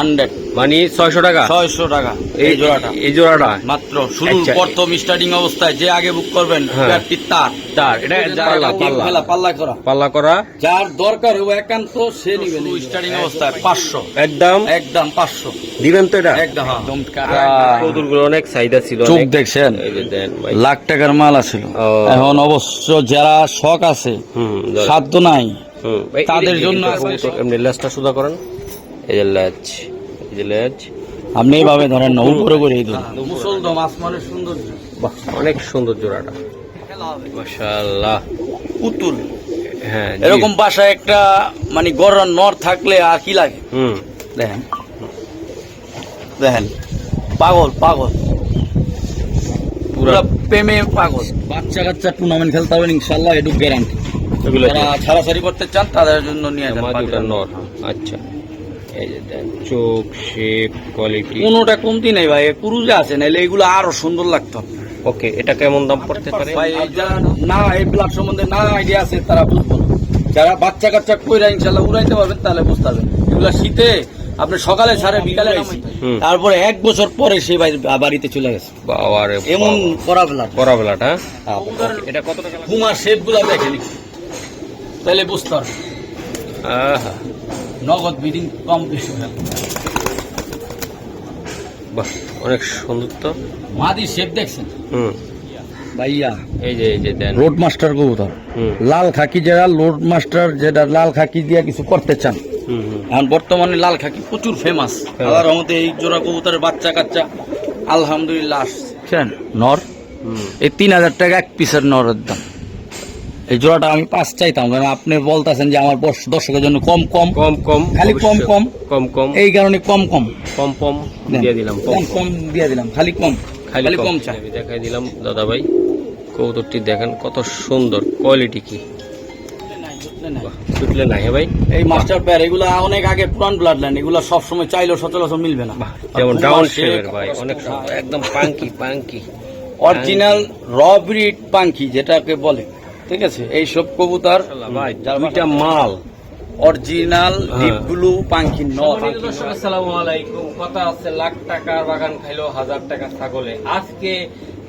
100 মানে 600 টাকা। 600 টাকা এই জোড়াটা। এই জোড়াটা মাত্র শুরু আচ্ছা। প্রথম স্টার্টিং অবস্থায় যে আগে বুক করবেন হ্যাঁ। প্যাডটি তার তার এটা পাল্লা পাল্লা করা। পাল্লা করা যার দরকার ও একান্ত সে নিবে। শুরু স্টার্টিং অবস্থায় 500 একদম একদম 500 দিবেন তো এটা? একদম কবুতরগুলো অনেক চাহিদা ছিল, চোখ অনেক। দেখছেন, এই যে দেন ভাই। লাখ টাকার মাল আছিল। ও। এখন অবশ্য যারা শখ আছে ধর। সাধ্য নাই ভাই, তাদের জন্য কবুতর এমনি লেজটা সুদা করেন। এই যে লেজ, এই যে লেজ। আপনি এইভাবে ধরেন না, উপরে করে এই ধরেন। মুসলদম আসমানের সৌন্দর্য। বাহ, অনেক সুন্দর জোড়াটা, মাশাআল্লাহ। পুতুল। হ্যাঁ, জি। এরকম বাসায় একটা মানে গরম নর থাকলে আর কি লাগে। দেখেন দেখেন, পাগল পাগল, পুরা প্রেমে পাগল। বাচ্চা কাচ্চা টুর্নামেন্ট খেলতে হবে ইনশাল্লাহ, এটু গ্যারান্টি। এগুলো যারা ছাড়াছাড়ি করতে চান তাদের জন্য নিয়ে যান। মাদিটা নর। আচ্ছা, এই যে দেন চোখ, শেপ, কোয়ালিটি কোনোটা কমতি নেই ভাই, পুরুষে আছে নাহলে এগুলো আরো সুন্দর লাগতো। ওকে, এটা কেমন দাম পড়তে পারে? ভাই যারা না এই ব্লাড সম্বন্ধে না আইডিয়া আছে তারা বুঝবো না। যারা বাচ্চা কাচ্চা কইরা ইনশাল্লাহ উড়াইতে পারবেন তাহলে বুঝতে পারবেন। এগুলো শীতে আপনি সকালে ছাড়ে বিকালে নামাই, তারপরে 1 বছর পরে সে বাড়িতে চলে গেছে। বাবারে, এমন করাবেলা করাবেলাটা। এটা কত টাকা? কুমার শেপ গুলা দেখেন তাহলে বুঝতে পারবেন। আহা, নগদ বিডিং কম বেশি হয়। বাহ, অনেক সুন্দর তো। মাদি শেপ দেখছেন ভাইয়া? এই যে দেন রোড মাস্টার কবুতর, লাল খাকি যারা লোড মাস্টার, যেটা লাল খাকি দিয়ে কিছু করতে চান। এখন বর্তমানে লাল খাকি প্রচুর ফেমাস। আল্লাহর রহমতে এই জোড়া কবুতরের বাচ্চা কাচ্চা আলহামদুলিল্লাহ আসছেন। নর এই 3000 টাকা এক পিসের নরের দাম। এই জোড়াটা আমি 5 চাইতাম, কারণ আপনি বলতেছেন যে আমার দর্শকের জন্য কম কম কম কম, খালি কম কম কম কম, এই কারণে কম কম কম কম দিয়ে দিলাম। কম কম দিয়ে দিলাম, খালি কম খালি কম চাই। আমি দেখাই দিলাম দাদা ভাই, কবুতরটি দেখেন কত সুন্দর, কোয়ালিটি কি ছুটলে নাই ভাই। এই মাস্টার পেয়ার এগুলা অনেক আগে পুরান ব্লাড লাইন, এগুলা সবসময় চাইলেও সচরাচর মিলবে না। যেমন ডাউন শেপের ভাই, অনেক সুন্দর, একদম পাঙ্কি পাঙ্কি অরিজিনাল র ব্রিড পাঙ্কি যেটাকে বলে, ঠিক আছে? এই সব কবুতর ভাই, দুইটা মাল অরিজিনাল ডিপ ব্লু পাঙ্কি নর। দর্শক আসসালামু আলাইকুম। কথা আছে লাখ টাকার বাগান খাইলো 1000 টাকা ছাগলে। আজকে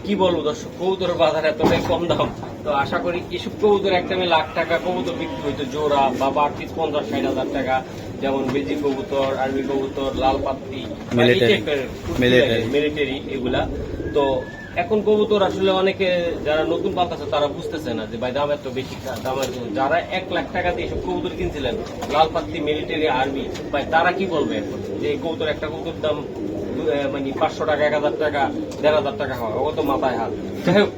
কি বলবো দর্শক, কবুতরের বাজার এতটাই কম দাম, তো আশা করি কিছু কবুতর একদমই লাখ টাকা কবুতর বিক্রি হইতো জোড়া বা 50-60 হাজার টাকা, যেমন বেজি কবুতর, আর্মি কবুতর, লাল পাত্তি, মিলিটারি এগুলা। তো এখন কবুতর আসলে অনেকে যারা নতুন পালতেছে তারা বুঝতেছে না যে ভাই দাম এত বেশি, দামের যারা 1 লাখ টাকা দিয়ে সব কবুতর কিনছিলেন লাল পাত্তি, মিলিটারি, আর্মি, ভাই তারা কি বলবে এখন যে এই কবুতর একটা কবুতর দাম মানে 500 টাকা, 1000 টাকা, 1500 টাকা হয়, ও তো মাথায় হাত। যাই হোক,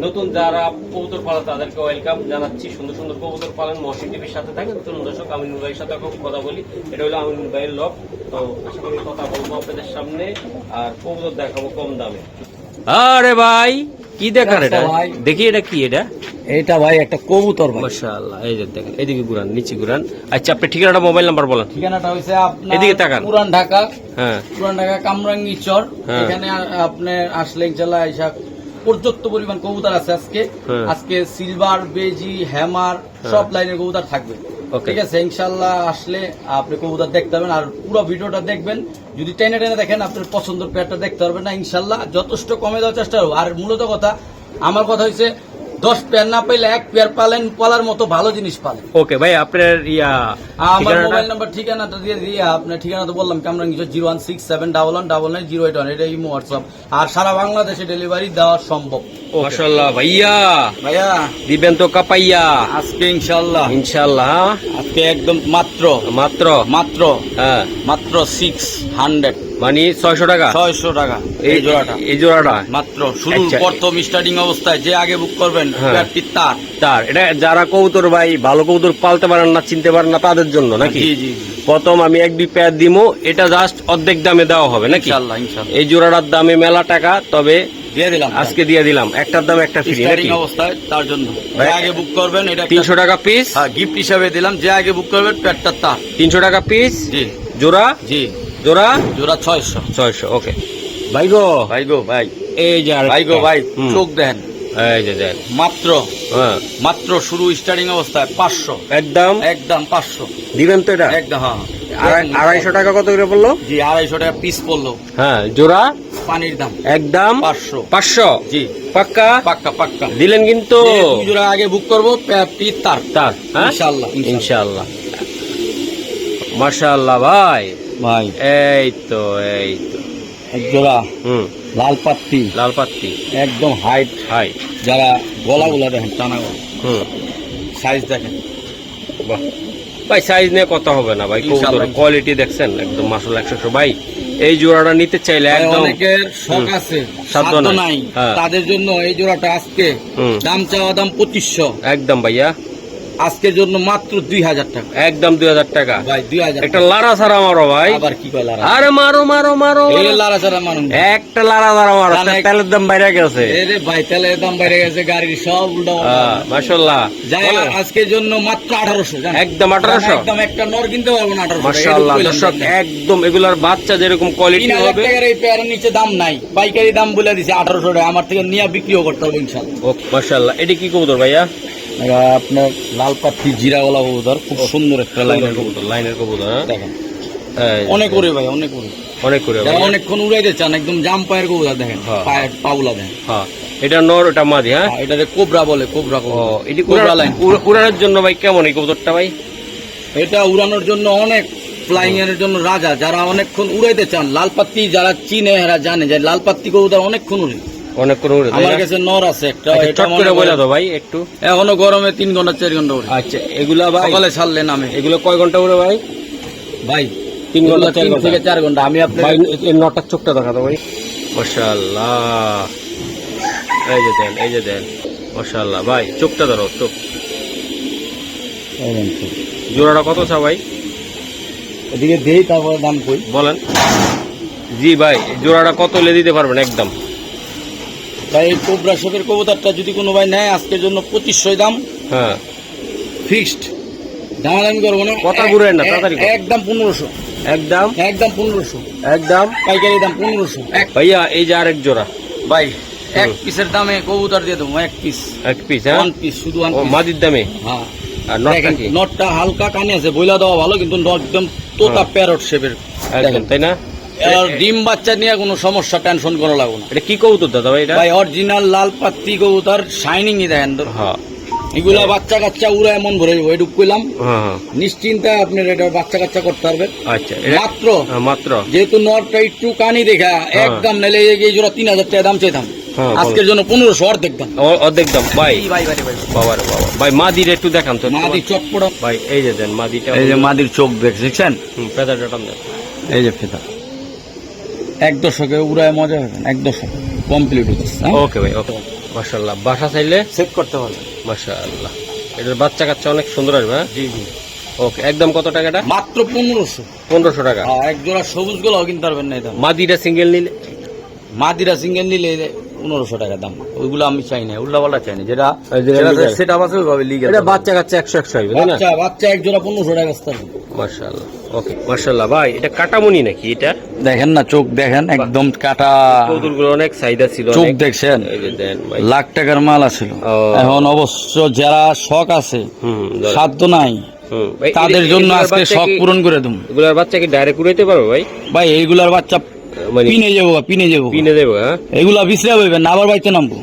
নতুন যারা কবুতর পালে তাদেরকে ওয়েলকাম জানাচ্ছি। সুন্দর সুন্দর কবুতর পালেন, মহসিন টিভির সাথে থাকেন। চলুন দর্শক, আমিনুল ভাইয়ের সাথে কথা বলি। এটা হলো আমিনুল ভাইয়ের লক। তো আশা করি কথা বলবো আপনাদের সামনে, আর কবুতর দেখাবো কম দামে। আরে ভাই, কি দেখার এটা? দেখি এটা কি? এটা ভাই একটা কবুতর ভাই, মাশাআল্লাহ। এই যে দেখেন, এদিকে ঘুরান, নিচে ঘুরান। আচ্ছা, আপনি ঠিকানাটা, মোবাইল নাম্বার বলেন। ঠিকানাটা হইছে আপনার এদিকে তাকান। পুরান ঢাকা। হ্যাঁ, পুরান ঢাকা কামরাঙ্গি চর। হ্যাঁ। এখানে আপনি আসলে ইনশাআল্লাহ আইসা পর্যাপ্ত পরিমাণ কবুতর আছে আজকে। হ্যাঁ। আজকে সিলভার, বেজি, হ্যামার সব লাইনের কবুতর থাকবে। ওকে। ঠিক আছে, ইনশাআল্লাহ আসলে আপনি কবুতর দেখতে পাবেন, আর পুরো ভিডিওটা দেখবেন। যদি টেনে টেনে দেখেন আপনার পছন্দের পেয়ারটা দেখতে পারবেন না। ইনশাআল্লাহ যথেষ্ট কমে দেওয়ার চেষ্টা করবো। আর মূলত কথা, আমার কথা হচ্ছে 10 পেয়ার না পাইলে 1 পেয়ার পালার মতো ভালো জিনিস পালেন। ওকে ভাই, আপনার আমার মোবাইল নাম্বার ঠিকানাটা দিয়ে দিয়ে আপনার ঠিকানা তো বললাম, কামরাঙ্গি 01671110081, এটা ইমো হোয়াটসঅ্যাপ, আর সারা বাংলাদেশে ডেলিভারি দেওয়া সম্ভব। মাশাআল্লাহ ভাইয়া, ভাইয়া দিবেন তো কাপাইয়া আজকে ইনশাআল্লাহ। ইনশাআল্লাহ আজকে একদম মাত্র মাত্র মাত্র হ্যাঁ, মাত্র 600 মানে 600 টাকা। 600 টাকা এই জোড়াটা। এই জোড়াটা মাত্র শুরু আচ্ছা। প্রথম স্টার্টিং অবস্থায় যে আগে বুক করবেন হ্যাঁ। পেয়ারটি তার। তার এটা যারা কবুতর ভাই ভালো কবুতর পালতে পারেন না, চিনতে পারেন না, তাদের জন্য নাকি? জি জি জি। প্রথম আমি 1-2 পেয়ার দিমু, এটা জাস্ট অর্ধেক দামে দেওয়া হবে নাকি? ইনশাআল্লাহ ইনশাআল্লাহ এই জোড়াটার দামে মেলা টাকা, তবে দিয়ে দিলাম আজকে দিয়ে দিলাম একটার দাম একটা ফ্রি স্টার্টিং নাকি? অবস্থায় তার জন্য যে আগে বুক করবেন এটা 300 টাকা পিস। হ্যাঁ, গিফট হিসাবে দিলাম। যে আগে বুক করবেন পেয়ারটা তার। 300 টাকা পিস জি জোড়া। জি, জোড়া জোড়া 600। 600। ওকে ভাই গো, ভাই গো ভাই, এই যে ভাই গো ভাই, চোখ দেন। এই যে দেন, মাত্র হ্যাঁ, মাত্র শুরু স্টার্টিং অবস্থায় 500, একদম একদম 500 দিবেন তো এটা? একদম। হ্যাঁ, 250 টাকা কত করে পড়লো? জি 250 টাকা পিস পড়লো। হ্যাঁ জোড়া পানির দাম একদম 500 জি পাক্কা পাক্কা পাক্কা দিলেন কিন্তু। যে 2 জোড়া আগে বুক করবো পিস তার হ্যাঁ ইনশাআল্লাহ ইনশাআল্লাহ। মাশাআল্লাহ ভাই ভাই এই তো এক জোড়া লাল পাত্তি একদম হাইট হাই যারা গলাগুলা দেখেন টানা গলা সাইজ দেখেন বাহ ভাই সাইজ নিয়ে কথা হবে না ভাই, ইনশাআল্লাহ। কবুতরের কোয়ালিটি দেখছেন একদম মাশাআল্লাহ 100 ভাই। এই জোড়াটা নিতে চাইলে ভাই, একদম অনেকের শখ আছে সাধ্য সাধ্য নাই। নাই হ্যাঁ। তাদের জন্য এই জোড়াটা আজকে দাম চাওয়া দাম 2500 একদম ভাইয়া, আজকের জন্য মাত্র 2000 টাকা একদম 2000 টাকা। ভাই 2000 একটা লারা ছাড়া মারো ভাই, আবার কি কয় লারা আরে মারো মারো মারো এই লারা ছাড়া মানুষ একটা লারা ছাড়া মারো, জানে- তেলের দাম বাইরে গেছে। এই রে ভাই তেলের দাম বেড়ে গেছে, গাড়ির সব উল্টা মাশাআল্লাহ যাই হোক, আজকের জন্য মাত্র 1800 জানেন? একদম 1800 একদম একটা নর কিনতে পারবো না 1800 মাশাআল্লাহ। দর্শক একদম এগুলার বাচ্চা যেরকম কোয়ালিটি 3000 হবে, টাকার এই পেয়ারের নিচে দাম নাই, পাইকারি দাম বলে দিছে 1800 টাকা, আমার থেকে নিয়ে বিক্রিও করতে হবে ইনশাআল্লাহ। ও মাশাআল্লাহ। এটি কি কবুতর ভাইয়া? আপনার লাল পাত্তি জিরাওয়ালা কবুতর, খুব সুন্দর একটা লাইনের কবুতর, লাইনের কবুতর হ্যাঁ? দেখেন এই অনেক করে ভাই, অনেক করে অনেক করে যারা ভাই। অনেকক্ষণ উড়াইতে চান একদম জাম পায়ের কবুতর দেখেন, হ্যাঁ। পায়ের পাউলা দেখেন। হ্যাঁ এটা নর ওটা মাদি হ্যাঁ? এটাকে কোবরা বলে, কোবরা ও কবুতর। এটি কোবরা লাইন উড়ানোর জন্য ভাই কেমন এই কবুতরটা ভাই? এটা উড়ানোর জন্য অনেক, ফ্লাইং এর জন্য রাজা, যারা অনেকক্ষণ উড়াইতে চান, লাল পাত্তি যারা চিনে এরা জানে যে লাল পাত্তি কবুতর অনেকক্ষণ উড়ে। অনেক করে উড়ে আমার কাছে নর আছে একটা, আচ্ছা, এটা চট মনে করে বলে করেন দাও ভাই একটু। এখনো গরমে 3 ঘন্টা 4 ঘন্টা উড়ে। আচ্ছা এগুলা ভাই সকালে ছাড়লে নামে এগুলো কয় ঘন্টা উড়ে ভাই? ভাই 3 ঘন্টা 4 3 ঘন্টা থেকে 4 ঘন্টা। আমি আপনার ভাই এই নটার চোখটা দেখা দাও ভাই। মাশাআল্লাহ এই যে দেন মাশাআল্লাহ ভাই, চোখটা ধরো চোখ। জোড়াটা কত চা ভাই? এদিকে দেই তারপরে দাম কই বলেন। জি ভাই জোড়াটা কত হলে দিতে পারবেন একদম? ভাই এই কোবরা শোকের কবুতরটা যদি কোনো ভাই নেয় আজকের জন্য 2500 দাম হ্যাঁ ফিক্সড, দামাদামি করবো না। কথা ঘুরেন না, তাড়াতাড়ি করুন। একদম 1500, একদম একদম 1500, একদম পাইকারি দাম 1500। ভাইয়া এই যে আরেক জোড়া ভাই এক পিসের দামে কবুতর দিয়ে দেবো, এক পিস, এক পিস হ্যাঁ? 1 পিস, শুধু 1 ও পিস। মাদির দামে। হ্যাঁ আর নটটা দেখেন, কি? নটটা হালকা কানে আছে, বইলা দেওয়া ভালো, কিন্তু নট একদম তোতা প্যারট শেপের একদম দেখেন। তাই না? আর ডিম বাচ্চা নিয়ে কোনো সমস্যা, টেনশন করা লাগবে না এটা কি কবুতর দাদা ভাই এটা? ভাই। অরিজিনাল লাল পাত্তি কবুতর, শাইনিংই দেখেন তো। হ্যাঁ এগুলা বাচ্চা কাচ্চা উড়ায় মন ভরে যাবো, এটুক কইলাম। হ্যাঁ হ্যাঁ নিশ্চিন্তে আপনার এটা বাচ্চা কাচ্চা করতে পারবেন আচ্ছা এটা মাত্র। মাত্র যেহেতু নটটা একটু কানি দেখা একদম নেলে এই জোড়া 3000 টাকা দাম চাইতাম, হ্যাঁ, বলো। আজকের জন্য 1500 অর্ধেক দাম। অর্ধেক দাম ভাই। ভাই ভাই ভাই বাবা রে বাবা ভাই, মাদির একটু দেখান তো মাদি চটপড়া। ভাই। এই যে দেন মাদিটা, এই যে মাদির চোখ দেখছেন, পেদাটা টান দেন। এই যে ফেতা 1 দশকে উড়ায় মজা হবেন, 1 দশক কমপ্লিট হচ্ছে। ওকে ভাই ওকে মাশাআল্লাহ। বাসা চাইলে সেট করতে পারবেন মাশাআল্লাহ। এটার বাচ্চা কাচ্চা অনেক সুন্দর আসবে হ্যাঁ? জি জি ওকে একদম কত টাকা এটা? মাত্র 1500। 1500 টাকা। এক জোড়া সবুজ গুলাও কিনতে পারবেন না এই দাম। মাদিটা সিঙ্গেল নিলে মাদিরা সিঙ্গেল নিলে 1500 টাকা দাম, ওইগুলো আমি চাই না, উল্টা পাল্টা চাই না, যেটা এই যে legal। সেটা আছে ওইভাবে লিগ্যাল। এটা বাচ্চা কাচ্চা 100 আসবে তাই না? বাচ্চা বাচ্চা এক জোড়া 1500 টাকা আসতে পারবে। মাশাআল্লাহ ওকে মাশাআল্লাহ ভাই। এটা কাটামনি নাকি এটা? দেখেন না চোখ দেখেন, একদম কাটা কবুতরগুলো অনেক চাহিদা ছিল, চোখ অনেক। দেখছেন, এই যে দেন ভাই। লাখ টাকার মাল আছিল। ও। এখন অবশ্য যারা শখ আছে, ধরেন। সাধ্য নাই, ভাই, তাদের জন্য এগুলার আজকে বাচ্চা শখ কি- পূরণ করে দেব। এগুলার বাচ্চা কি ডাইরেক্ট উড়াইতে পারবে ভাই? ভাই এইগুলার বাচ্চা মানে পিনে যাবো, পিনে যাবো, পিনে দেবো হ্যাঁ? এগুলা বিশ্রা হইবেন না, আবার বাইতে নামবো।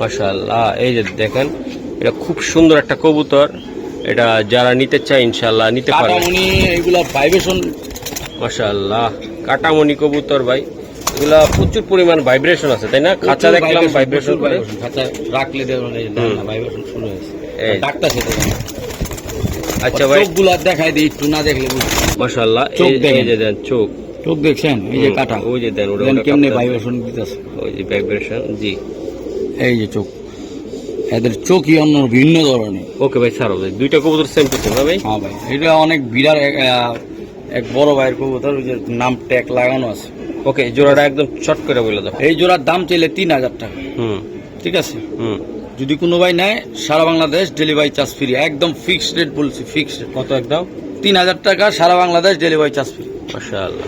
মাশাআল্লাহ এই যে দেখেন, এটা খুব সুন্দর একটা কবুতর। এটা যারা নিতে চায় ইনশাআল্লাহ নিতে পারবে। কাটামনি এইগুলা ভাইব্রেশন, মাশাআল্লাহ কাটামনি কবুতর ভাই, এগুলা প্রচুর পরিমাণ ভাইব্রেশন আছে তাই না? খাঁচা দেখলাম ভাইব্রেশন করে। খাঁচা রাখলে দেখুন ভাইব্রেশন শুরু হয়েছে, এই। ডাক্তার সেটা আচ্ছা ভাই চোখগুলা দেখাই দিই একটু, না দেখলে বুঝবেন। মাশাআল্লাহ চোখ এই দেখেন। যে দেন চোখ, চোখ দেখছেন, এই যে কাটা, ওই যে দেন ওটা দেখেন ওটা কেমনে কাঁপতেছে। ভাইব্রেশন দিতেছে, ওই যে ভাইব্রেশন জি। এই যে চোখ, এদের চোখই অন্য ভিন্ন ধরনের। ওকে ভাই ছাড়ো ভাই, দুইটা কবুতর সেম টু সেম না ভাই? হ্যাঁ ভাই, এটা অনেক বিরাট এক বড় ভাইয়ের কবুতর, ওই যে নাম ট্যাগ লাগানো আছে। ওকে জোড়াটা একদম শর্ট করে বলে দাও। এই জোড়ার দাম চাইলে 3000 টাকা, ঠিক আছে? যদি কোনো ভাই নেয় সারা বাংলাদেশ ডেলিভারি চার্জ ফ্রি, একদম ফিক্সড রেট বলছি, ফিক্সড রেট। কত একদম? 3000 টাকা, সারা বাংলাদেশ ডেলিভারি চার্জ ফ্রি। মাশাআল্লাহ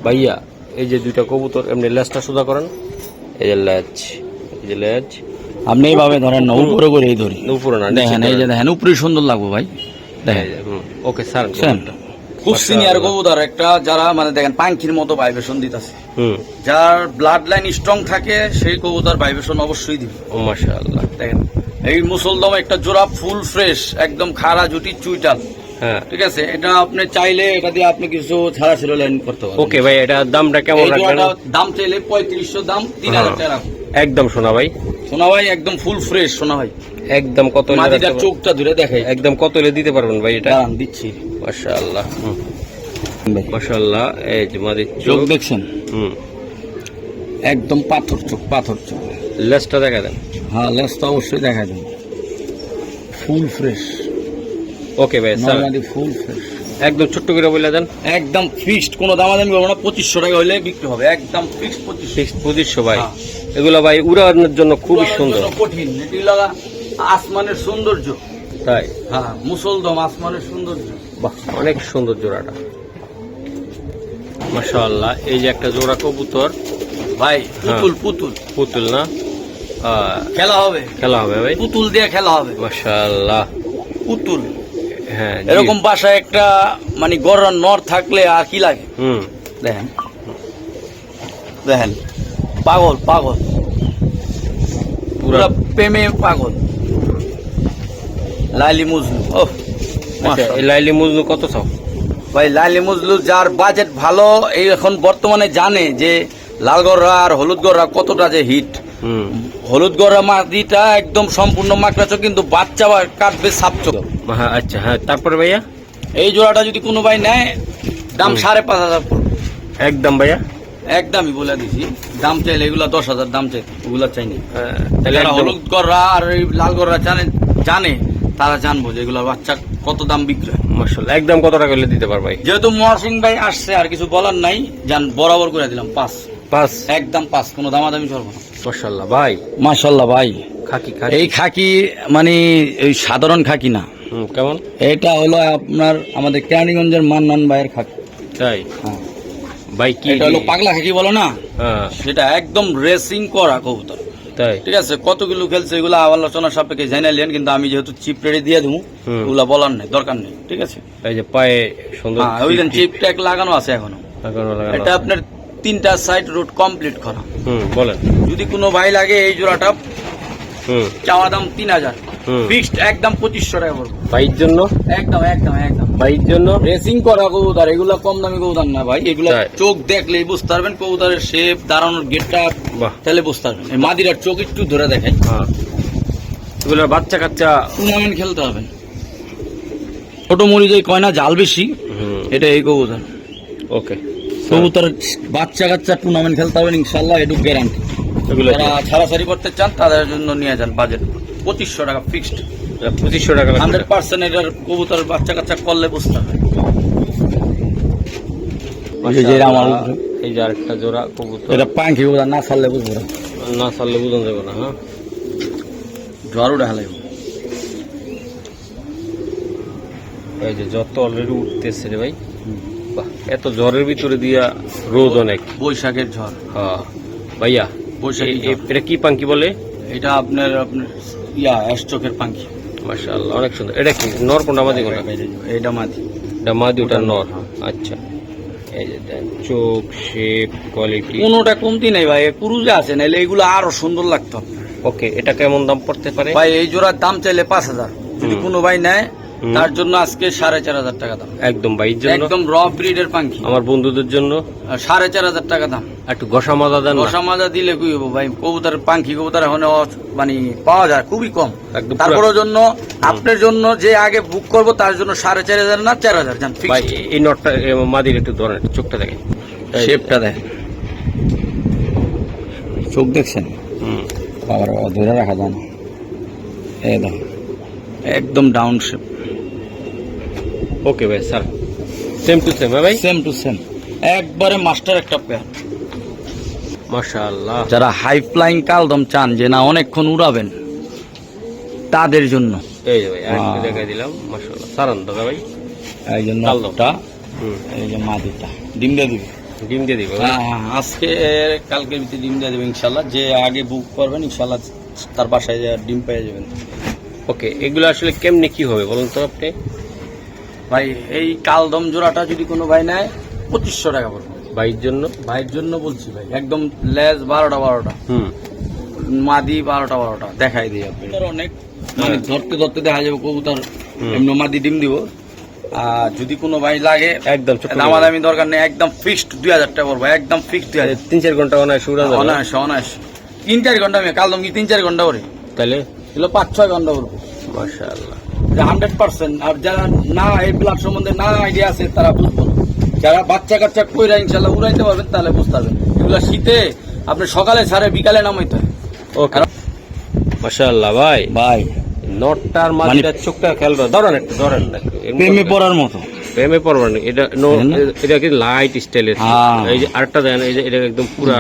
ভাইয়া এই যে দুইটা কবুতর এমনি লেজটা সোজা করেন, এই যে লেজ, এই যে লেজ আপনি এইভাবে ধরেন না, উপরে করে এই ধরি, উপরে না দেখেন এই যে দেখেন উপরে সুন্দর লাগবো ভাই, দেখেন ওকে স্যার বুঝছেন? খুব মাশাআল্লাহ। সিনিয়র কবুতর একটা, যারা মানে দেখেন পাঙ্খির মতো ভাইব্রেশন দিতেছে। হুম। যার ব্লাড লাইন স্ট্রং থাকে সেই কবুতর ভাইব্রেশন অবশ্যই দিবে। ও মাশাআল্লাহ। দেখেন এই মুসলদম একটা জোড়া ফুল ফ্রেশ, একদম খাড়া জুটি চুইটাল, হ্যাঁ। ঠিক আছে। এটা আপনি চাইলে এটা দিয়ে আপনি কিছু ছাড়া ছিল লাইন করতে পারবেন। ওকে ভাই, এটা দামটা কেমন এই রাখবেন? জোড়াটা দাম চাইলে 3500, দাম 3000 টাকা রাখুন। একদম সোনা ভাই, সোনা ভাই একদম ফুল ফ্রেশ সোনা ভাই। একদম কত হলে মাটিটার রাখতে পারবেন? চোখটা ধরে দেখাই, একদম কত হলে দিতে পারবেন ভাই এটা? দাঁড়ান দিচ্ছি। মাশাআল্লাহ। মাশাআল্লাহ, এই যে মাদির চোখ চোখ। দেখছেন, হুম। একদম পাথর চোখ, পাথর চোখ। লেজটা দেখা দেন। হ্যাঁ লেসটা অবশ্যই দেখা দেন, ফুল ফ্রেশ ওকে ভাই স্যার, নরমালি ফুল ফ্রেশ। একদম ছোট্ট করে বলে দেন। একদম ফিক্সড, কোনো দামাদামি করবো না, 2500 টাকা হলে বিক্রি হবে, একদম ফিক্সড 2500। 2500 ভাই। হ্যাঁ। এগুলো ভাই উড়ানোর জন্য খুবই উড়ানোর সুন্দর। জন্য কঠিন, এটি লাগা আসমানের সৌন্দর্য। তাই? হ্যাঁ মুসলদম আসমানের সৌন্দর্য। বাহ, অনেক সুন্দর জোড়াটা। মাশাআল্লাহ, এই যে একটা জোড়া কবুতর ভাই পুতুল পুতুল পুতুল না? খেলা হবে, খেলা হবে ভাই। পুতুল দিয়ে খেলা হবে, মাশাআল্লাহ। পুতুল। হ্যাঁ জি। এরকম বাসায় একটা মানে গরর নর থাকলে আর কি লাগে। হুম। দেখেন দেখেন, পাগল পাগল, পুরা প্রেমে পাগল। লাইলি মজনু, ওহ আচ্ছা, এই লাইলি মজনু কত চাও? ভাই লাইলি মজনু যার বাজেট ভালো, এই এখন বর্তমানে জানে যে লাল গররা আর হলুদ গররা কতটা যে হিট। হুম। হলুদ গররা মাটিটা একদম সম্পূর্ণ মাকড়াচো, কিন্তু বাচ্চা কাটবে সাপচো। হ্যাঁ আচ্ছা, হ্যাঁ তারপরে ভাইয়া এই জোড়াটা যদি কোনো ভাই নেয় দাম 5,500 পড়বে। একদম ভাইয়া, একদমই বলে দিছি, দাম চাইলে এগুলা 10,000 দাম চাই, ওগুলা চাইনি। তাহলে যারা একদম- হলুদ গররা আর এই লাল গররা জানে তারা জানবো যে এগুলা বাচ্চা কত দাম বিক্রি হয়। মাশাআল্লাহ, একদম কত টাকা হলে দিতে পারবে? যেহেতু মহাসিং ভাই আসছে আর কিছু বলার নাই, জান বরাবর করে দিলাম 5, 5। একদম 5, কোনো দামাদামি চলবো না। মাশাআল্লাহ ভাই, মাশাল্লাহ ভাই। খাকি খাকি। এই খাকি মানে এই সাধারণ খাকি না, কেমন? এটা হলো আপনার আমাদের কেরানীগঞ্জের মান্নান ভাইয়ের খাকি। তাই হ্যাঁ, ভাই? কি এটা হলো পাগলা খাকি বলো না, হ্যাঁ সেটা একদম রেসিং করা কবুতর। তাই? ঠিক আছে, কতগুলো খেলছে এগুলো আলোচনা সাপেক্ষে জানালেন, কিন্তু আমি যেহেতু চিপ রেডি দিয়ে দেবো, হুম। ওগুলা বলার নেই, দরকার নেই। ঠিক আছে, এই যে পায়ে সুন্দর হ্যাঁ ওই চিপ ট্যাগ লাগানো আছে এখনো। লাগানো লাগানো। এটা আপনার 3টা সাইড রুট কমপ্লিট করা। বলেন। যদি কোনো ভাই লাগে এই জোড়াটা হুম। চাওয়া দাম 3000, হুম। ফিক্সড একদম 2500 টাকা পড়বে। বাইর জন্য? একদম একদম একদম বাইর জন্য? রেসিং করা কবুতর, এগুলা কম দামি কবুতর না ভাই, এগুলা তাই? চোখ দেখলেই বুঝতে পারবেন কবুতরের শেপ, দাঁড়ানোর গেটটা, বাহ। তাহলে বুঝতে পারবেন। এই মাদিরার চোখ একটু ধরে দেখাই, হ্যাঁ। এগুলোর বাচ্চা কাচ্চা? টুর্নামেন্ট খেলতে হবে। ছোট মরিচ এই কয়না জাল বেশি, হুম। এটা এই কবুতর। ওকে। কবুতর বাচ্চা কাচ্চা টুর্নামেন্ট খেলতে হবে ইনশাল্লাহ, এটু গ্যারান্টি। এগুলো যারা ছাড়াছাড়ি করতে চান তাদের জন্য নিয়ে যান, বাজেট 2500 টাকা ফিক্সড, 2500 টাকা লাগবে। 100% এটার কবুতর বাচ্চা কাচ্চা করলে বুঝতে হবে। এই যে আমার উপরে। এই যে আরেকটা জোড়া কবুতর, এটা পাঙ্খি কবুতর, না ছাড়লে বুঝবো না, না ছাড়লে বুঝন যাবে না। হ্যাঁ, ঝড় উঠে হালাইব। এই যে যত অলরেডি উঠতেছে রে ভাই। বাহ, এত ঝড়ের ভিতরে দিয়া রোদ অনেক। বৈশাখের ঝড়। হ্যাঁ ভাইয়া, বৈশাখী এটা কি পাঙ্কি বলে? এটা আপনার আপনার অ্যাশচোকের পাঙ্খি। মাশাআল্লাহ, অনেক সুন্দর। এটা কি নর কোনটা মাদি কোনটা? এটা মাদি। এটা মাদি, ওটা নর। আচ্ছা, এই যে দেন চোখ, শেপ, কোয়ালিটি কোনোটা কমতি নেই ভাই, কুরুজে আছে, নাহলে এগুলো আরো সুন্দর লাগতো। ওকে। এটা কেমন দাম পড়তে পারে ভাই এই জোড়ার দাম চাইলে 5000, যদি হুম। কোনো ভাই নেয় হুম। তার জন্য আজকে 4500 টাকা দাম। একদম ভাইয়ের জন্য, একদম র ব্রিডের পাঙ্খি, আমার বন্ধুদের জন্য। আর 4500 টাকা দাম। একটু ঘষা মাজা দেন না? বসা মাজা দিলে কি হবো ভাই, কবুতরের পাঙ্খি কবুতর এখন মানে পাওয়া যায় খুবই কম। একদম পুরা- তারপরের জন্য আপনার জন্য যে আগে বুক করবো তার জন্য 4500 না 4000 জান ভাই ফিক্স। এই নটটা মাদির একটু ধরেন, একটু চোখটা দেখেন। শেপটা দেখ, চোখ দেখছেন, হুম। আবার ধরে রাখা যায় না, একদম একদম ডাউন শেপ। ওকে ভাই স্যার, সেম টু সেম ভাই। সেম টু সেম, একবারে মাস্টার একটা পেয়ার। মাশাআল্লাহ। যারা হাই ফ্লাইং কালদম চান যে না অনেকক্ষণ উড়াবেন তাদের জন্য এই যে ভাই আরেকটু দেখাই দিলাম। মাশাআল্লাহ, সারান দাদা ভাই। এই জন্য কালদম। হুম, এই যে মাদিটা ডিম দিয়ে দিবে। ডিম দিয়ে দিবে ভাই? হ্যাঁ হ্যাঁ, আজকে কালকের ভিতরে ডিম দিয়ে দেবে ইনশাল্লাহ। যে আগে বুক করবেন ইনশাল্লাহ তার বাসায় ডিম পেয়ে যাবেন। ওকে, এগুলো আসলে কেমনে কি হবে বলুন তো আপনি? ভাই এই কালদম জোড়াটা যদি কোনো ভাই নেয় 2500 টাকা পড়বে। ভাইয়ের জন্য? ভাইয়ের জন্য বলছি ভাই, একদম লেজ 12টা মাদি 12টা দেখাই দিই আপনি। অনেক মানে ধরতে ধরতে দেখা যাবে কবুতর এমনি মাদি ডিম দিব। আর যদি কোনো ভাই লাগে একদম দামাদামি দরকার নেই, একদম ফিক্সড 2000 টাকা পড়বে, একদম ফিক্সড 2000। 3-4 ঘন্টা অনায়াসে উড়া যাবে। অনায়াসে 3-4 ঘন্টা আমি কালদম কি 3-4 ঘন্টা করে, তাহলে এগুলো 5-6 ঘন্টা করবো মাশাআল্লাহ 100%। আর যারা না এই ব্লাড সম্বন্ধে না আইডিয়া আছে তারা বুঝবো না। যারা বাচ্চা কাচ্চা কইরা ইনশাল্লাহ উড়াইতে পারবেন তাহলে বুঝতে পারবেন। এগুলো শীতে আপনি সকালে ছাড়ে বিকালে নামাইতে হয়। ওকে মাশাআল্লাহ ভাই। ভাই নটটার মাঝিটা চোখটা খেয়াল করে ধরেন, একটু ধরেন না, প্রেমে পড়ার মতো। প্রেমে পড়বেন এটা এটা কি লাইট স্টাইলের। এই যে আরেকটা দেখেন, এই যে এটা একদম পুরো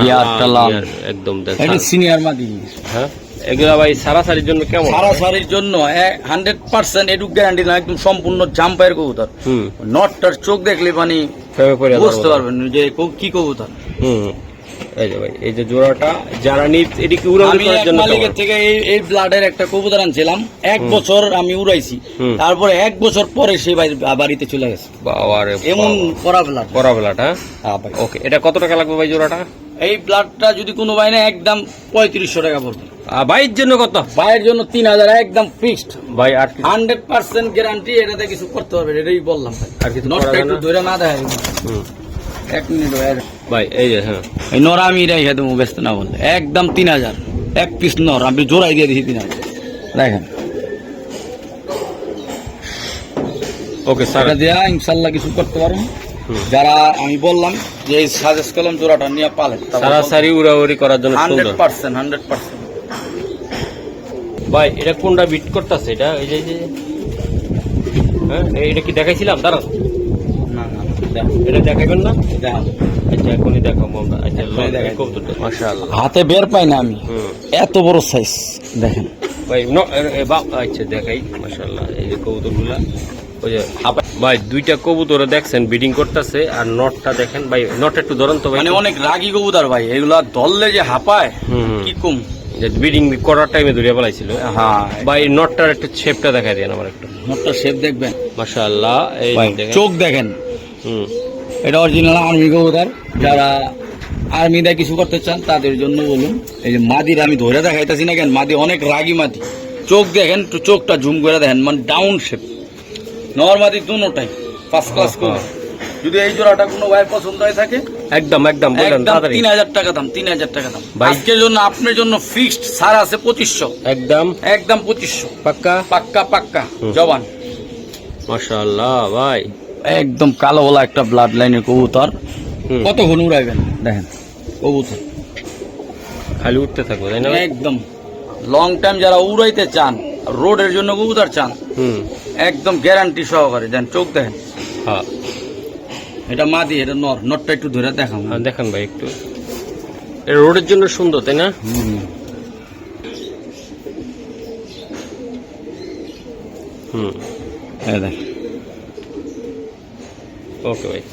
একদম দেখেন সিনিয়র মাদি। হ্যাঁ এগুলা ভাই সারাসারির জন্য কেমন? সারাসারির জন্য 100% এটুক গ্যারান্টি না, একদম সম্পূর্ণ জাম্পায়ের কবুতর। নটটার চোখ দেখলে মানে বুঝতে পারবেন যে কি কবুতর। এই যে ভাই এই যে জোড়াটা যারা নিত এটি কি উড়াউড়ি করার জন্য? মালিকের থেকে এই ব্লাডের একটা কবুতর আনছিলাম, 1 বছর আমি উড়াইছি, তারপরে 1 বছর পরে সে বাড়িতে চলে গেছে। বাবারে এমন করা ব্লাড। হ্যাঁ ওকে। এটা কত টাকা লাগবে ভাই জোড়াটা? এই ব্লাডটা যদি কোনো ভাই না একদম 3500 টাকা পড়বে। ভাইয়ের জন্য কত? ভাইয়ের জন্য 3000 একদম ফিক্সড ভাই। আর 100% গ্যারান্টি, এটাতে কিছু করতে পারবে, এটাই বললাম ভাই। আর কিছু নটটা একটু ধরে না দেয় 1 মিনিট ভাই। এই যে হ্যাঁ এই নর আমি রেখে দেবো, ব্যস্ত না বললে, একদম 3000 এক পিস নর আমি জোড়াই দিয়ে দিয়েছি 3000। দেখেন ওকে স্যার, দেয়া ইনশাল্লাহ কিছু করতে পারবো। যারা আমি বললাম যে এই সাজেস্ট কলম জোড়াটা নিয়ে পালেন সারাসারি উড়াউড়ি করার জন্য 100%। ভাই এটা কোনটা বিট করতেছে? এটা এই যে হ্যাঁ এটা কি দেখাইছিলাম? দাঁড়ান না এটা দেখাইবেন না? দেখা আচ্ছা এখনই দেখাবো আমরা। আচ্ছা কবুতরটা মাশাআল্লাহ হাতে বের পাই না আমি, এত বড় সাইজ দেখেন ভাই। আচ্ছা দেখাই মাশাআল্লাহ এই যে কবুতরগুলা। ওই যে ভাই দুইটা কবুতর দেখছেন ব্রিডিং করতেছে, আর নটটা দেখেন ভাই। নট একটু ধরেন তো ভাই, মানে অনেক রাগী কবুতর ভাই, এগুলা ধরলে যে হাঁপায় কি কম। ব্রিডিং করার টাইমে ধরিয়া পালাইছিল। হ্যাঁ ভাই নটটার একটা শেপটা দেখাই দেন আমার একটু। নটটার শেপ দেখবেন মাশাআল্লাহ। এই চোখ দেখেন, এটা অরিজিনাল আর্মি কবুতর। যারা আর্মি দিয়ে কিছু করতে চান তাদের জন্য বলুন। এই যে মাদির আমি ধরে দেখাইতেছি না কেন, মাদি অনেক রাগী মাদি। চোখ দেখেন, একটু চোখটা ঝুম করে দেখেন, মানে ডাউন শেপ। নরমাদি দুটোটাই ফার্স্ট ক্লাস কবুতর। যদি এই জোড়াটা কোনো ভাই পছন্দ হয়ে থাকে একদম 3000 টাকা দাম, 3000 টাকা দাম। আজকের জন্য আপনার জন্য ফিক্সড ছাড় আছে 2500, একদম 2500 পাক্কা জবান। মাশাআল্লাহ ভাই একদম কালো বলা একটা ব্লাড লাইনের কবুতর। কতক্ষণ উড়াইবেন দেখেন কবুতর খালি উঠতে থাকবে, তাই না? একদম লং টাইম যারা উড়াইতে চান, রোডের জন্য কবুতর চান, একদম গ্যারান্টি সহকারে দেন। চোখ দেখেন, হ্যাঁ এটা মাদি, এটা নর। নরটা একটু ধরে দেখাম, দেখেন ভাই একটু। এটা রোডের জন্য সুন্দর, তাই না? দেখেন। ওকে ভাই,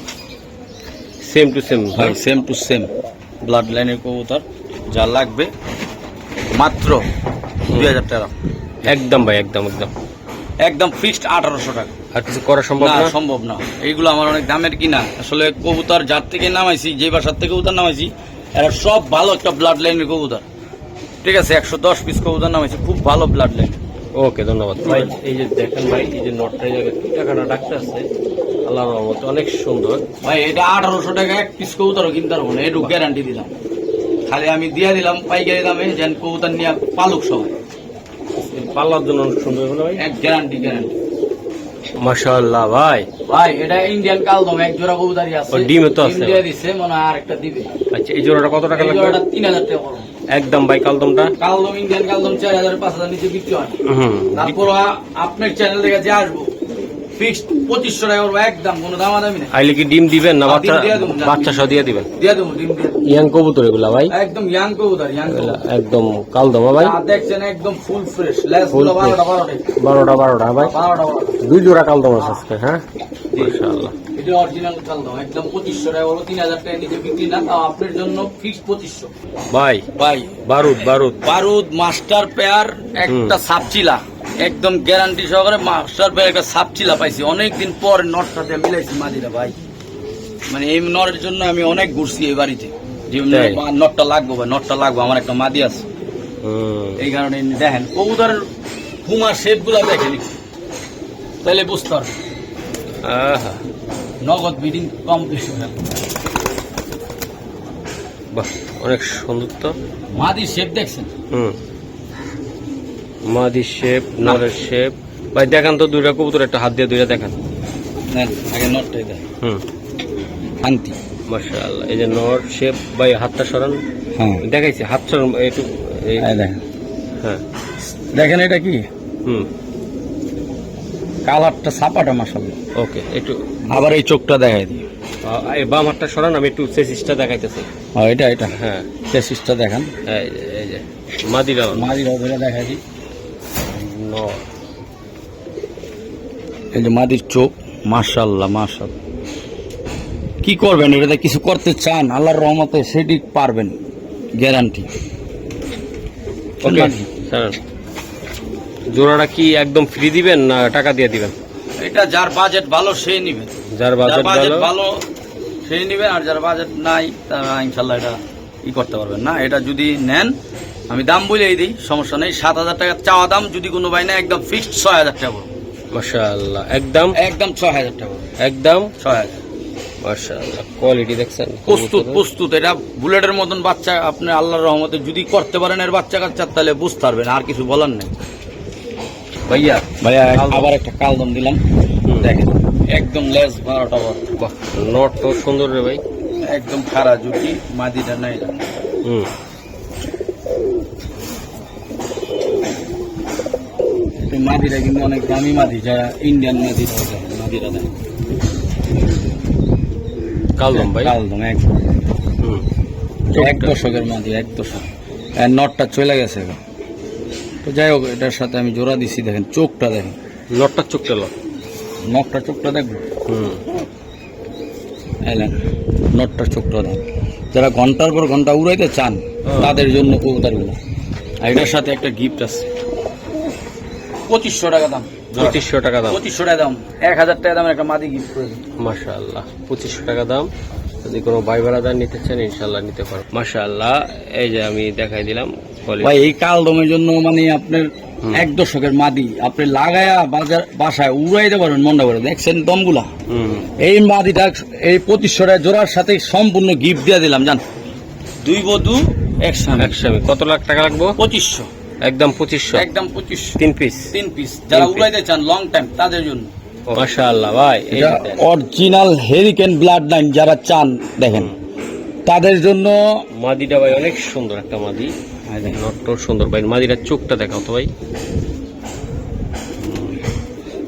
সেম টু সেম ভাই, সেম টু সেম ব্লাড লাইনের কবুতর। যা লাগবে মাত্র 2000 টাকা একদম ভাই, একদম ফিক্সড 1800 টাকা। আর কিছু করা সম্ভব না? সম্ভব না। এইগুলো আমার অনেক দামের কিনা। আসলে কবুতর যার থেকে নামাইছি, যে বাসার থেকে কবুতর নামাইছি, এরা সব ভালো একটা ব্লাড লাইনের কবুতর। ঠিক আছে, 110 পিস কবুতর নামাইছি, খুব ভালো ব্লাড লাইন। ওকে ধন্যবাদ ভাই। এই যে দেখেন ভাই, এই যে নটটাই টাকাটা ডাকতে আছে, আল্লাহর রহমতে অনেক সুন্দর ভাই। এটা 1800 টাকা এক পিস কবুতরও কিনতে পারবো না, এটুকু গ্যারান্টি দিলাম। খালি আমি দিয়ে দিলাম পাইকারি দামে, যেন কবুতর নিয়ে পালুক সবাই। পাল্লার জন্য অনেক সুন্দর ভাই, এক গ্যারান্টি। মাশাআল্লাহ ভাই। ভাই এটা ইন্ডিয়ান কালদম, এক জোড়া কবুতরই আছে, ডিমে তো আছে, দিয়ে দিছে মনে হয় আরেকটা দিবে। আচ্ছা এই জোড়াটা কত টাকা লাগবে? জোড়াটা 3000 টাকা পড়বে একদম ভাই। কালদম ইন্ডিয়ান কালদম 4000 5000 নিচে বিক্রি হয়। তারপর আপনার চ্যানেল থেকে যে আসবো ফিক্সড 2500 টাকা পড়বে, একদম কোনো দামাদামি নেই। আইলে কি ডিম দিবেন না বাচ্চা সহ দিয়ে দিবেন? দিয়ে দেবো, ডিম দিয়ে দেবো। ইয়াং কবুতর এগুলা ভাই, একদম ইয়াং কবুতর, একদম কালদম ভাই। দেখছেন একদম ফুল ফ্রেশ, লেস গুলো 12টা ভাই, 12টা 2 জোড়া কালদম আছে আজকে। হ্যাঁ মাশাআল্লাহ, এটা অরিজিনাল কালদম, একদম 2500 টাকা বলো, 3000 টাকা নিচে বিক্রি না। তাও আপনার জন্য ফিক্সড 2500 ভাই। ভাই বারুদ মাস্টার পেয়ার একটা সাপচিলা, একদম গ্যারান্টি সহকারে মাস্টার ভাই একটা সাপ চিলা পাইছি অনেকদিন পর নটটা দিয়ে মিলাইছি মাদিরা ভাই। মানে এই নরের জন্য আমি অনেক ঘুরছি এই বাড়িতে, যে তাই? নটটা লাগবো ভাই, নটটা লাগবো, আমার একটা মাদি আছে। এই কারণে দেখেন কবুতরের হুমার শেপ গুলা দেখেন একটু, তাহলে বুঝতে পারবেন। আহা, নগদ ব্রিডিং কমপ্লিট। বাহ, অনেক সুন্দর তো। মাদির শেপ দেখছেন? মাদি শেপ, নরের শেপ। ভাই দেখান তো দুইটা কবুতর, একটা হাত দিয়ে দুইটা দেখান। নেন, আগে নটটাই দেখ। শান্তি। মাশাআল্লাহ, এই যে নর শেপ। ভাই হাতটা সরান। হ্যাঁ দেখাইছি, হাত সরান একটু। দেখেন, হ্যাঁ দেখেন এটা কি কালারটা, সাপাটা মাশাআল্লাহ। ওকে, একটু আবার এই চোখটা দেখাই দিই। এই বাম হাতটা সরান, আমি একটু চেসিসটা দেখাইতেছি। এটা এটা হ্যাঁ, চেসিসটা দেখান। এই যে মাদিরা, মাদির ধরে দেখাই দিই। নর, এই যে মাদির চোখ, মাশাআল্লাহ মাশাআল্লাহ। কি করবেন এটাতে, কিছু করতে চান আল্লাহর রহমতে সেটি পারবেন, গ্যারান্টি। ওকে স্যার, জোড়াটা কি একদম ফ্রি দিবেন না টাকা দিয়ে দিবেন? এটা যার বাজেট ভালো সেই নিবে, যার যার বাজেট বাজেট ভালো। ভালো সেই নিবে, আর যার বাজেট নাই তারা ইনশাল্লাহ এটা ই করতে পারবেন না। এটা যদি নেন আমি দাম বলেই দিই, সমস্যা নেই। 7,000 টাকা চাওয়া দাম, যদি কোনো ভাই না একদম ফিক্সড 6,000 টাকা পড়বে। মাশাআল্লাহ, একদম একদম 6,000 টাকা পড়বে, একদম 6,000। মাশাআল্লাহ, কোয়ালিটি দেখছেন? প্রস্তুত প্রস্তুত। এটা বুলেটের মতন বাচ্চা, আপনি আল্লাহর রহমতে যদি করতে পারেন এর বাচ্চা কাচ্চা, তাহলে বুঝতে পারবেন, আর কিছু বলার নেই। ভাইয়া ভাইয়া আবার একটা কালদম দিলাম, দেখেন একদম লেস 12টা বড়। বাহ, নট তো সুন্দর রে ভাই, একদম খারা জুটি, মাদিটা নাই। মাদিরা কিন্তু অনেক দামি মাদি, যারা ইন্ডিয়ান মাদি মাদিরা দেয়। কালদম ভাই, কালদম এক দশকের মাদি, 1 দশক। নটটা চলে গেছে এখন। তো যাই হোক, এটার সাথে আমি জোড়া দিছি, দেখেন চোখটা দেখেন, নটটা চোখটা লো, নটটা চোখটা দেখবো। নটটার চোখটা দেখেন। যারা ঘন্টার পর ঘন্টা উড়াইতে চান তাদের জন্য কবুতরগুলো। আর এটার সাথে একটা গিফট আছে, 2500 টাকা দাম। 2500 টাকা দাম। 2500 টাকা দাম, 1000 টাকা দামের একটা মাদি গিফট করে দিন। মাশাআল্লাহ, 2500 টাকা দাম। যদি কোনো ভাই বেড়াদার নিতে চান ইনশাআল্লাহ নিতে পারো। মাশাআল্লাহ, এই যে আমি দেখাই দিলাম। ভাই এই কালদমের জন্য মানে আপনার 1 দশকের মাদি আপনি লাগায়া বাসায় উড়াইতে পারবেন মনটা করে। দেখছেন দমগুলা, এই মাদিটা এই 2500 টাকা জোড়ার সাথে সম্পূর্ণ গিফট দিয়ে দিলাম, জান। 2 বধূ একসাথে কত লাখ টাকা লাগবে? 2500, একদম 2500, একদম 2500। 3 পিস, 3 পিস যারা উড়াইতে চান লং টাইম তাদের জন্য। মাশাআল্লাহ ভাই, এটা অরিজিনাল হেরিকেন ব্লাড লাইন যারা চান, দেখেন তাদের জন্য মাদিটা ভাই অনেক সুন্দর একটা মাদি। নটটা সুন্দর ভাই, মাদিটার চোখটা দেখাও তো ভাই,